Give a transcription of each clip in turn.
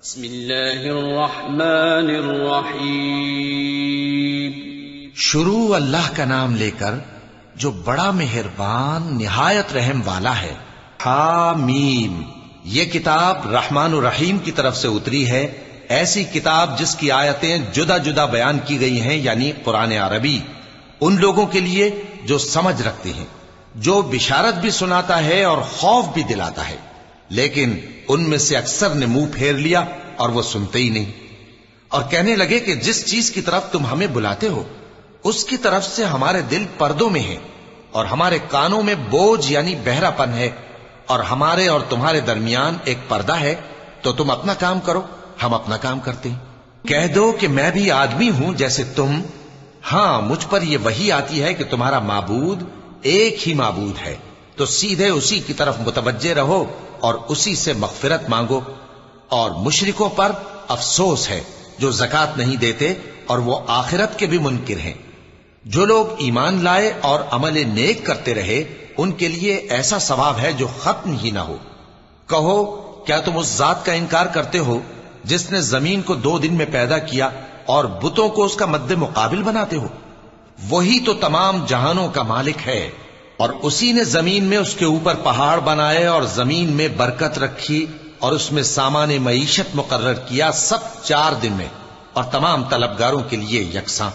بسم اللہ الرحمن الرحیم۔ شروع اللہ کا نام لے کر جو بڑا مہربان نہایت رحم والا ہے۔ حامیم، یہ کتاب رحمان الرحیم کی طرف سے اتری ہے، ایسی کتاب جس کی آیتیں جدا جدا بیان کی گئی ہیں، یعنی قرآن عربی، ان لوگوں کے لیے جو سمجھ رکھتے ہیں، جو بشارت بھی سناتا ہے اور خوف بھی دلاتا ہے، لیکن ان میں سے اکثر نے منہ پھیر لیا اور وہ سنتے ہی نہیں، اور کہنے لگے کہ جس چیز کی طرف تم ہمیں بلاتے ہو اس کی طرف سے ہمارے دل پردوں میں ہیں، اور ہمارے کانوں میں بوجھ یعنی بہرا پن ہے، اور ہمارے اور تمہارے درمیان ایک پردہ ہے، تو تم اپنا کام کرو، ہم اپنا کام کرتے ہیں۔ کہہ دو کہ میں بھی آدمی ہوں جیسے تم، ہاں مجھ پر یہ وحی آتی ہے کہ تمہارا معبود ایک ہی معبود ہے، تو سیدھے اسی کی طرف متوجہ رہو اور اسی سے مغفرت مانگو۔ اور مشرکوں پر افسوس ہے جو زکوٰۃ نہیں دیتے اور وہ آخرت کے بھی منکر ہیں۔ جو لوگ ایمان لائے اور عمل نیک کرتے رہے ان کے لیے ایسا ثواب ہے جو ختم ہی نہ ہو۔ کہو کیا تم اس ذات کا انکار کرتے ہو جس نے زمین کو 2 دن میں پیدا کیا اور بتوں کو اس کا مد مقابل بناتے ہو؟ وہی تو تمام جہانوں کا مالک ہے، اور اسی نے زمین میں اس کے اوپر پہاڑ بنائے اور زمین میں برکت رکھی اور اس میں سامان معیشت مقرر کیا، سب 4 دن میں، اور تمام طلبگاروں کے لیے یکساں۔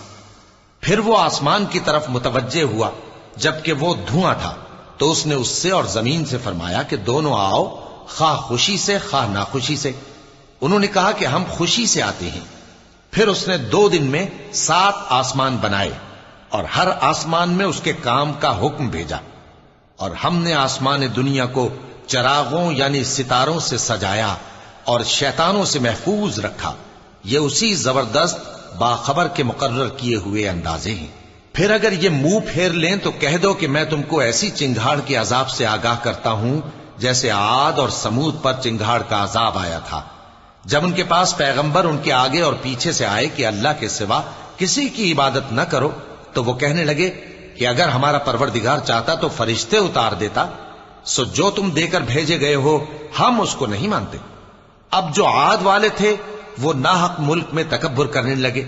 پھر وہ آسمان کی طرف متوجہ ہوا جبکہ وہ دھواں تھا، تو اس نے اس سے اور زمین سے فرمایا کہ دونوں آؤ، خواہ خوشی سے خواہ ناخوشی سے۔ انہوں نے کہا کہ ہم خوشی سے آتے ہیں۔ پھر اس نے 2 دن میں 7 آسمان بنائے اور ہر آسمان میں اس کے کام کا حکم بھیجا، اور ہم نے آسمان دنیا کو چراغوں یعنی ستاروں سے سجایا اور شیطانوں سے محفوظ رکھا۔ یہ اسی زبردست باخبر کے مقرر کیے ہوئے اندازے ہیں۔ پھر اگر یہ منہ پھیر لیں تو کہہ دو کہ میں تم کو ایسی چنگھاڑ کے عذاب سے آگاہ کرتا ہوں جیسے عاد اور سمود پر چنگھاڑ کا عذاب آیا تھا، جب ان کے پاس پیغمبر ان کے آگے اور پیچھے سے آئے کہ اللہ کے سوا کسی کی عبادت نہ کرو، تو وہ کہنے لگے کہ اگر ہمارا پروردگار چاہتا تو فرشتے اتار دیتا، سو جو تم دے کر بھیجے گئے ہو ہم اس کو نہیں مانتے۔ اب جو عاد والے تھے وہ ناحق ملک میں تکبر کرنے لگے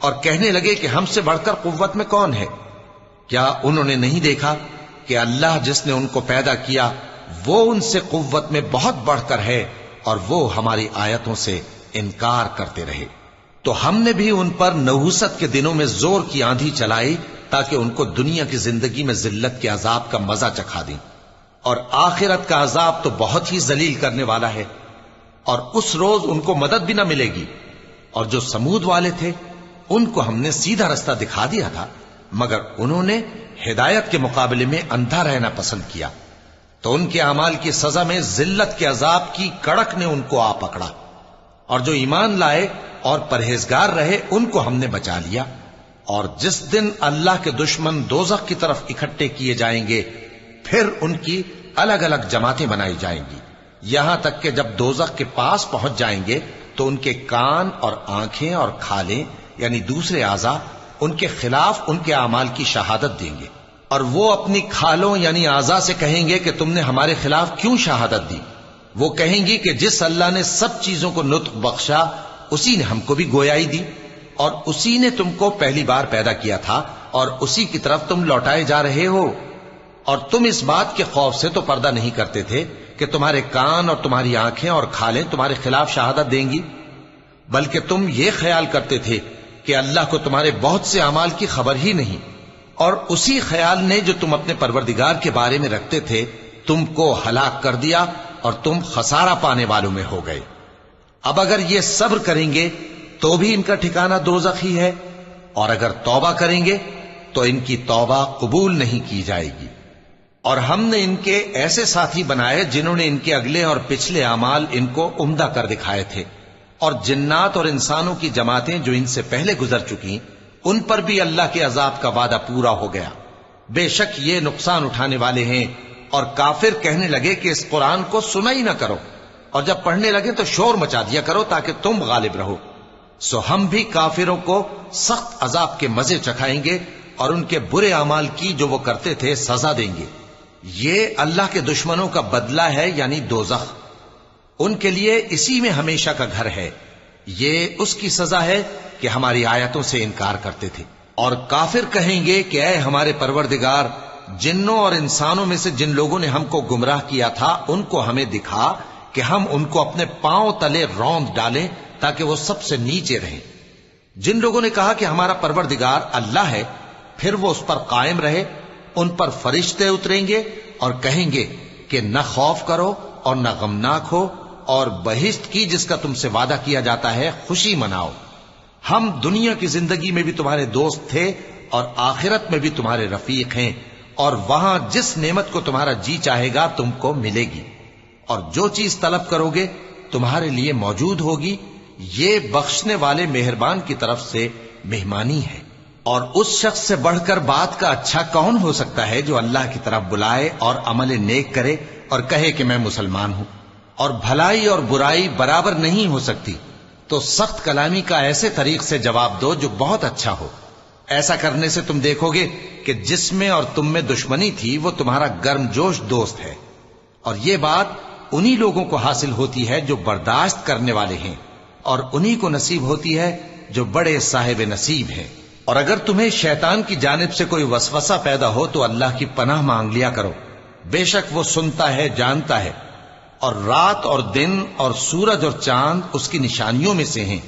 اور کہنے لگے کہ ہم سے بڑھ کر قوت میں کون ہے؟ کیا انہوں نے نہیں دیکھا کہ اللہ جس نے ان کو پیدا کیا وہ ان سے قوت میں بہت بڑھ کر ہے، اور وہ ہماری آیتوں سے انکار کرتے رہے۔ تو ہم نے بھی ان پر نحوست کے دنوں میں زور کی آندھی چلائی تاکہ ان کو دنیا کی زندگی میں ذلت کے عذاب کا مزہ چکھا دیں، اور آخرت کا عذاب تو بہت ہی ذلیل کرنے والا ہے، اور اس روز ان کو مدد بھی نہ ملے گی۔ اور جو سمود والے تھے ان کو ہم نے سیدھا رستہ دکھا دیا تھا، مگر انہوں نے ہدایت کے مقابلے میں اندھا رہنا پسند کیا، تو ان کے اعمال کی سزا میں ذلت کے عذاب کی کڑک نے ان کو آ پکڑا۔ اور جو ایمان لائے اور پرہیزگار رہے ان کو ہم نے بچا لیا۔ اور جس دن اللہ کے دشمن دوزخ کی طرف اکٹھے کیے جائیں گے پھر ان کی الگ الگ جماعتیں بنائی جائیں گی، یہاں تک کہ جب دوزخ کے پاس پہنچ جائیں گے تو ان کے کان اور آنکھیں اور کھالیں یعنی دوسرے اعضاء ان کے خلاف ان کے اعمال کی شہادت دیں گے، اور وہ اپنی کھالوں یعنی اعضاء سے کہیں گے کہ تم نے ہمارے خلاف کیوں شہادت دی؟ وہ کہیں گی کہ جس اللہ نے سب چیزوں کو نطق بخشا اسی نے ہم کو بھی گویائی دی، اور اسی نے تم کو پہلی بار پیدا کیا تھا اور اسی کی طرف تم لوٹائے جا رہے ہو۔ اور تم اس بات کے خوف سے تو پردہ نہیں کرتے تھے کہ تمہارے کان اور تمہاری آنکھیں اور کھالیں تمہارے خلاف شہادت دیں گی، بلکہ تم یہ خیال کرتے تھے کہ اللہ کو تمہارے بہت سے اعمال کی خبر ہی نہیں، اور اسی خیال نے جو تم اپنے پروردگار کے بارے میں رکھتے تھے تم کو ہلاک کر دیا اور تم خسارہ پانے والوں میں ہو گئے۔ اب اگر یہ صبر کریں گے تو بھی ان کا ٹھکانہ دوزخ ہی ہے، اور اگر توبہ کریں گے تو ان کی توبہ قبول نہیں کی جائے گی۔ اور ہم نے ان کے ایسے ساتھی بنائے جنہوں نے ان کے اگلے اور پچھلے اعمال ان کو عمدہ کر دکھائے تھے، اور جنات اور انسانوں کی جماعتیں جو ان سے پہلے گزر چکی ان پر بھی اللہ کے عذاب کا وعدہ پورا ہو گیا۔ بے شک یہ نقصان اٹھانے والے ہیں۔ اور کافر کہنے لگے کہ اس قرآن کو سنا ہی نہ کرو، اور جب پڑھنے لگے تو شور مچا دیا کرو تاکہ تم غالب رہو۔ سو ہم بھی کافروں کو سخت عذاب کے مزے چکھائیں گے اور ان کے برے اعمال کی جو وہ کرتے تھے سزا دیں گے۔ یہ اللہ کے دشمنوں کا بدلہ ہے یعنی دوزخ۔ ان کے لیے اسی میں ہمیشہ کا گھر ہے، یہ اس کی سزا ہے کہ ہماری آیتوں سے انکار کرتے تھے۔ اور کافر کہیں گے کہ اے ہمارے پروردگار، جنوں اور انسانوں میں سے جن لوگوں نے ہم کو گمراہ کیا تھا ان کو ہمیں دکھا کہ ہم ان کو اپنے پاؤں تلے روند ڈالیں تاکہ وہ سب سے نیچے رہیں۔ جن لوگوں نے کہا کہ ہمارا پروردگار اللہ ہے، پھر وہ اس پر قائم رہے، ان پر فرشتے اتریں گے اور کہیں گے کہ نہ خوف کرو اور نہ غمناک ہو، اور بہشت کی جس کا تم سے وعدہ کیا جاتا ہے خوشی مناؤ۔ ہم دنیا کی زندگی میں بھی تمہارے دوست تھے اور آخرت میں بھی تمہارے رفیق ہیں، اور وہاں جس نعمت کو تمہارا جی چاہے گا تم کو ملے گی، اور جو چیز طلب کرو گے تمہارے لیے موجود ہوگی۔ یہ بخشنے والے مہربان کی طرف سے مہمانی ہے۔ اور اس شخص سے بڑھ کر بات کا اچھا کون ہو سکتا ہے جو اللہ کی طرف بلائے اور عمل نیک کرے اور کہے کہ میں مسلمان ہوں۔ اور بھلائی اور برائی برابر نہیں ہو سکتی، تو سخت کلامی کا ایسے طریق سے جواب دو جو بہت اچھا ہو۔ ایسا کرنے سے تم دیکھو گے کہ جس میں اور تم میں دشمنی تھی وہ تمہارا گرم جوش دوست ہے، اور یہ بات انہی لوگوں کو حاصل ہوتی ہے جو برداشت کرنے والے ہیں، اور انہی کو نصیب ہوتی ہے جو بڑے صاحب نصیب ہیں۔ اور اگر تمہیں شیطان کی جانب سے کوئی وسوسہ پیدا ہو تو اللہ کی پناہ مانگ لیا کرو، بے شک وہ سنتا ہے، جانتا ہے۔ اور رات اور دن اور سورج اور چاند اس کی نشانیوں میں سے ہیں۔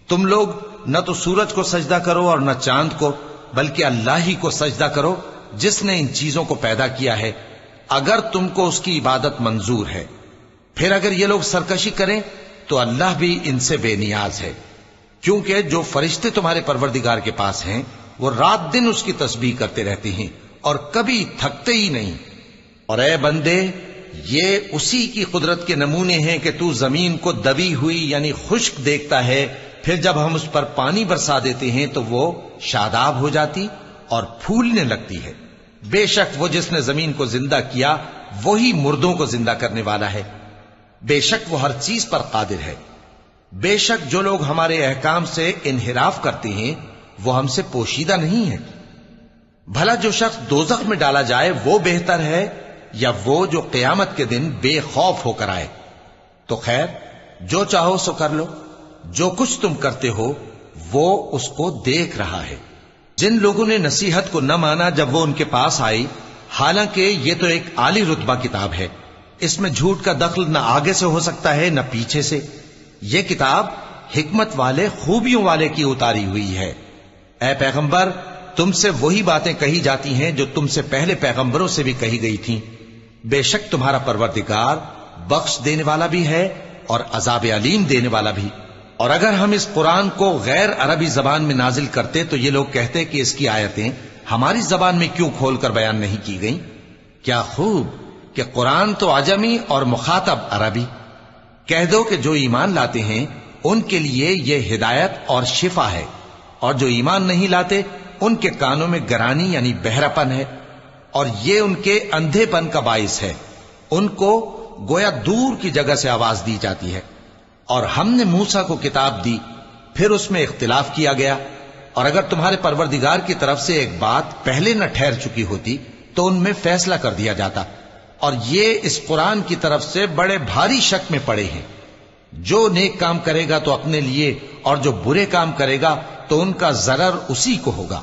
تم لوگ نہ تو سورج کو سجدہ کرو اور نہ چاند کو، بلکہ اللہ ہی کو سجدہ کرو جس نے ان چیزوں کو پیدا کیا ہے، اگر تم کو اس کی عبادت منظور ہے۔ پھر اگر یہ لوگ سرکشی کریں تو اللہ بھی ان سے بے نیاز ہے، کیونکہ جو فرشتے تمہارے پروردگار کے پاس ہیں وہ رات دن اس کی تسبیح کرتے رہتے ہیں اور کبھی تھکتے ہی نہیں۔ اور اے بندے، یہ اسی کی قدرت کے نمونے ہیں کہ تو زمین کو دبی ہوئی یعنی خشک دیکھتا ہے، پھر جب ہم اس پر پانی برسا دیتے ہیں تو وہ شاداب ہو جاتی اور پھولنے لگتی ہے۔ بے شک وہ جس نے زمین کو زندہ کیا وہی مردوں کو زندہ کرنے والا ہے، بے شک وہ ہر چیز پر قادر ہے۔ بے شک جو لوگ ہمارے احکام سے انحراف کرتے ہیں وہ ہم سے پوشیدہ نہیں ہے۔ بھلا جو شخص دوزخ میں ڈالا جائے وہ بہتر ہے یا وہ جو قیامت کے دن بے خوف ہو کر آئے؟ تو خیر، جو چاہو سو کر لو، جو کچھ تم کرتے ہو وہ اس کو دیکھ رہا ہے۔ جن لوگوں نے نصیحت کو نہ مانا جب وہ ان کے پاس آئی، حالانکہ یہ تو ایک عالی رتبہ کتاب ہے، اس میں جھوٹ کا دخل نہ آگے سے ہو سکتا ہے نہ پیچھے سے۔ یہ کتاب حکمت والے، خوبیوں والے کی اتاری ہوئی ہے۔ اے پیغمبر، تم سے وہی باتیں کہی جاتی ہیں جو تم سے پہلے پیغمبروں سے بھی کہی گئی تھیں۔ بے شک تمہارا پروردگار بخش دینے والا بھی ہے اور عذاب علیم دینے والا بھی۔ اور اگر ہم اس قرآن کو غیر عربی زبان میں نازل کرتے تو یہ لوگ کہتے کہ اس کی آیتیں ہماری زبان میں کیوں کھول کر بیان نہیں کی گئیں؟ کیا خوب کہ قرآن تو عجمی اور مخاطب عربی۔ کہہ دو کہ جو ایمان لاتے ہیں ان کے لیے یہ ہدایت اور شفا ہے، اور جو ایمان نہیں لاتے ان کے کانوں میں گرانی یعنی بہرا پن ہے، اور یہ ان کے اندھے پن کا باعث ہے۔ ان کو گویا دور کی جگہ سے آواز دی جاتی ہے۔ اور ہم نے موسیٰ کو کتاب دی، پھر اس میں اختلاف کیا گیا، اور اگر تمہارے پروردگار کی طرف سے ایک بات پہلے نہ ٹھہر چکی ہوتی تو ان میں فیصلہ کر دیا جاتا۔ اور یہ اس قرآن کی طرف سے بڑے بھاری شک میں پڑے ہیں۔ جو نیک کام کرے گا تو اپنے لیے، اور جو برے کام کرے گا تو ان کا ضرر اسی کو ہوگا،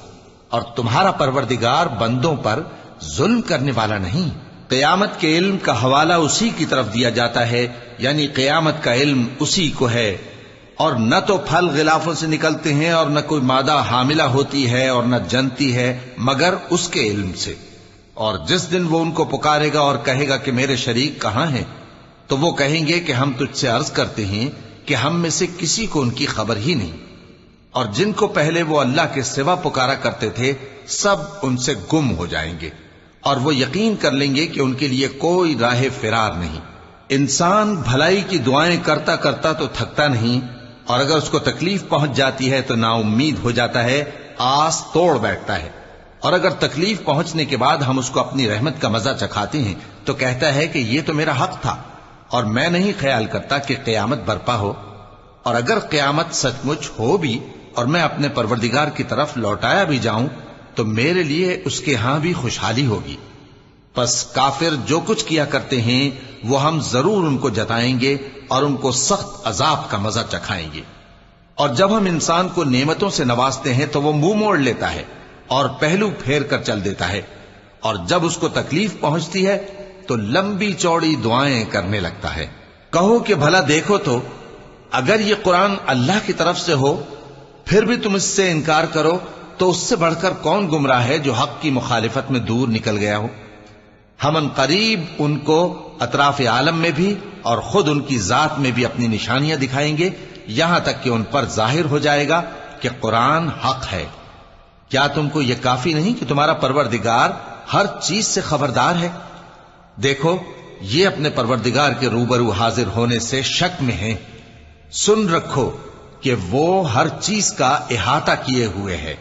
اور تمہارا پروردگار بندوں پر ظلم کرنے والا نہیں۔ قیامت کے علم کا حوالہ اسی کی طرف دیا جاتا ہے، یعنی قیامت کا علم اسی کو ہے۔ اور نہ تو پھل غلافوں سے نکلتے ہیں اور نہ کوئی مادہ حاملہ ہوتی ہے اور نہ جنتی ہے مگر اس کے علم سے۔ اور جس دن وہ ان کو پکارے گا اور کہے گا کہ میرے شریک کہاں ہیں، تو وہ کہیں گے کہ ہم تجھ سے عرض کرتے ہیں کہ ہم میں سے کسی کو ان کی خبر ہی نہیں، اور جن کو پہلے وہ اللہ کے سوا پکارا کرتے تھے سب ان سے گم ہو جائیں گے، اور وہ یقین کر لیں گے کہ ان کے لیے کوئی راہ فرار نہیں۔ انسان بھلائی کی دعائیں کرتا کرتا تو تھکتا نہیں، اور اگر اس کو تکلیف پہنچ جاتی ہے تو نا امید ہو جاتا ہے، آس توڑ بیٹھتا ہے۔ اور اگر تکلیف پہنچنے کے بعد ہم اس کو اپنی رحمت کا مزہ چکھاتے ہیں تو کہتا ہے کہ یہ تو میرا حق تھا، اور میں نہیں خیال کرتا کہ قیامت برپا ہو۔ اور اگر قیامت سچ مچ ہو بھی اور میں اپنے پروردگار کی طرف لوٹایا بھی جاؤں تو میرے لیے اس کے ہاں بھی خوشحالی ہوگی۔ پس کافر جو کچھ کیا کرتے ہیں وہ ہم ضرور ان کو جتائیں گے، اور ان کو سخت عذاب کا مزہ چکھائیں گے۔ اور جب ہم انسان کو نعمتوں سے نوازتے ہیں تو وہ منہ موڑ لیتا ہے اور پہلو پھیر کر چل دیتا ہے، اور جب اس کو تکلیف پہنچتی ہے تو لمبی چوڑی دعائیں کرنے لگتا ہے۔ کہو کہ بھلا دیکھو تو اگر یہ قرآن اللہ کی طرف سے ہو پھر بھی تم اس سے انکار کرو تو اس سے بڑھ کر کون گمراہ ہے جو حق کی مخالفت میں دور نکل گیا ہو۔ ہم ان قریب ان کو اطراف عالم میں بھی اور خود ان کی ذات میں بھی اپنی نشانیاں دکھائیں گے، یہاں تک کہ ان پر ظاہر ہو جائے گا کہ قرآن حق ہے۔ کیا تم کو یہ کافی نہیں کہ تمہارا پروردگار ہر چیز سے خبردار ہے؟ دیکھو یہ اپنے پروردگار کے روبرو حاضر ہونے سے شک میں ہیں۔ سن رکھو کہ وہ ہر چیز کا احاطہ کیے ہوئے ہے۔